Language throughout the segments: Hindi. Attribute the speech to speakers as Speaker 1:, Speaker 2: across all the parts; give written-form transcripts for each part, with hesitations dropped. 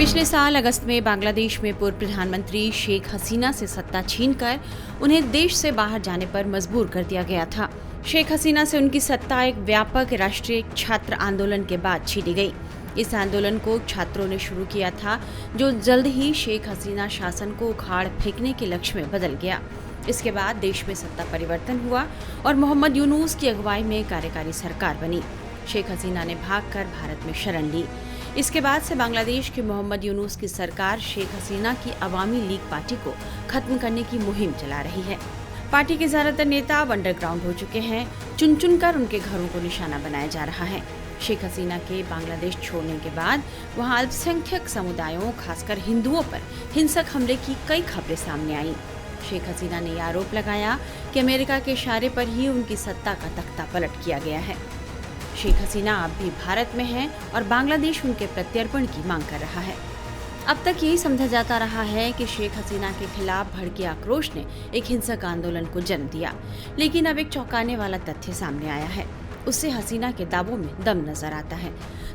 Speaker 1: पिछले साल अगस्त में बांग्लादेश में पूर्व प्रधानमंत्री शेख हसीना से सत्ता छीनकर उन्हें देश से बाहर जाने पर मजबूर कर दिया गया था। शेख हसीना से उनकी सत्ता एक व्यापक राष्ट्रीय छात्र आंदोलन के बाद छीनी गई। इस आंदोलन को छात्रों ने शुरू किया था, जो जल्द ही शेख हसीना शासन को उखाड़ फेंकने के लक्ष्य में बदल गया। इसके बाद देश में सत्ता परिवर्तन हुआ और मोहम्मद यूनूस की अगुवाई में कार्यकारी सरकार बनी। शेख हसीना ने भागकर भारत में शरण ली। इसके बाद से बांग्लादेश के मोहम्मद यूनूस की सरकार शेख हसीना की अवामी लीग पार्टी को खत्म करने की मुहिम चला रही है। पार्टी के ज्यादातर नेता अब अंडरग्राउंड हो चुके हैं। चुन चुनकर उनके घरों को निशाना बनाया जा रहा है। शेख हसीना के बांग्लादेश छोड़ने के बाद वहां अल्पसंख्यक समुदायों, खासकर हिंदुओं पर हिंसक हमले की कई खबरें सामने आईं। शेख हसीना ने आरोप लगाया कि अमेरिका के इशारे पर ही उनकी सत्ता का तख्ता पलट किया गया है। शेख हसीना अब भी भारत में हैं और बांग्लादेश उनके प्रत्यर्पण की मांग कर रहा है। अब तक यही समझा जाता रहा है कि शेख हसीना के खिलाफ भड़के आक्रोश ने एक हिंसक आंदोलन को जन्म दिया, लेकिन अब एक चौंकाने वाला तथ्य सामने आया है। उससे हसीना के दावों में दम नजर आता है।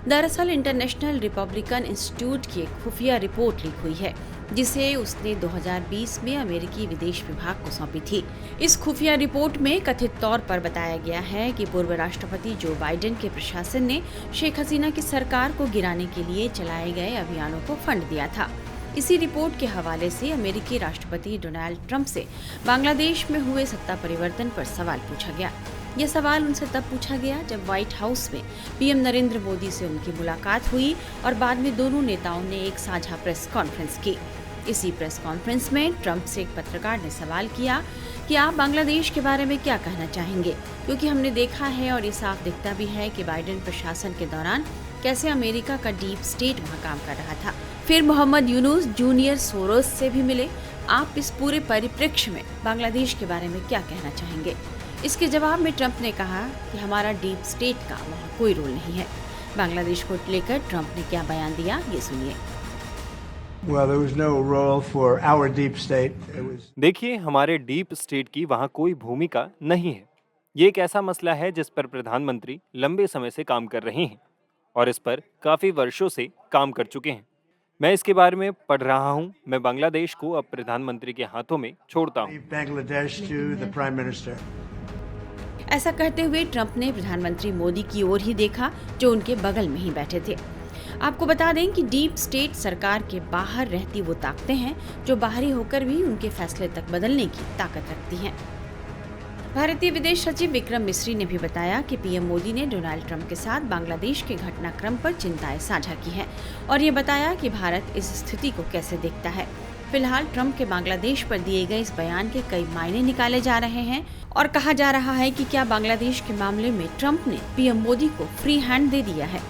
Speaker 1: दरअसल इंटरनेशनल रिपब्लिकन इंस्टीट्यूट की एक खुफिया रिपोर्ट लीक हुई है, जिसे उसने 2020 में अमेरिकी विदेश विभाग को सौंपी थी। इस खुफिया रिपोर्ट में कथित तौर पर बताया गया है कि पूर्व राष्ट्रपति जो बाइडेन के प्रशासन ने शेख हसीना की सरकार को गिराने के लिए चलाए गए अभियानों को फंड दिया था। इसी रिपोर्ट के हवाले से अमेरिकी राष्ट्रपति डोनाल्ड ट्रंप से बांग्लादेश में हुए सत्ता परिवर्तन पर सवाल पूछा गया। यह सवाल उनसे तब पूछा गया जब व्हाइट हाउस में पीएम नरेंद्र मोदी से उनकी मुलाकात हुई और बाद में दोनों नेताओं ने एक साझा प्रेस कॉन्फ्रेंस की। इसी प्रेस कॉन्फ्रेंस में ट्रंप से एक पत्रकार ने सवाल किया कि आप बांग्लादेश के बारे में क्या कहना चाहेंगे, क्योंकि हमने देखा है और ये साफ दिखता भी है कि बाइडेन प्रशासन के दौरान कैसे अमेरिका का डीप स्टेट वहाँ काम कर रहा था। फिर मोहम्मद यूनूस जूनियर सोरोस से भी मिले। आप इस पूरे परिप्रेक्ष्य में बांग्लादेश के बारे में क्या कहना चाहेंगे? इसके जवाब में ट्रंप ने कहा कि हमारा डीप स्टेट का वहाँ कोई रोल नहीं है। बांग्लादेश को लेकर ट्रंप ने क्या बयान दिया, ये सुनिए।
Speaker 2: देखिए, हमारे डीप स्टेट की वहाँ कोई भूमिका नहीं है। ये एक ऐसा मसला है जिस पर प्रधानमंत्री लंबे समय से काम कर रहे हैं और इस पर काफी वर्षों से काम कर चुके हैं। मैं इसके बारे में पढ़ रहा हूँ। मैं बांग्लादेश को अब प्रधानमंत्री के हाथों में छोड़ता हूँ।
Speaker 1: ऐसा कहते हुए ट्रंप ने प्रधानमंत्री मोदी की ओर ही देखा, जो उनके बगल में ही बैठे थे। आपको बता दें कि डीप स्टेट सरकार के बाहर रहती वो ताकतें हैं जो बाहरी होकर भी उनके फैसले तक बदलने की ताकत रखती हैं। भारतीय विदेश सचिव विक्रम मिस्री ने भी बताया कि पीएम मोदी ने डोनाल्ड ट्रंप के साथ बांग्लादेश के घटनाक्रम पर चिंताएं साझा की हैं और ये बताया कि भारत इस स्थिति को कैसे देखता है। फिलहाल ट्रंप के बांग्लादेश पर दिए गए इस बयान के कई मायने निकाले जा रहे हैं और कहा जा रहा है कि क्या बांग्लादेश के मामले में ट्रंप ने पीएम मोदी को फ्री हैंड दे दिया है।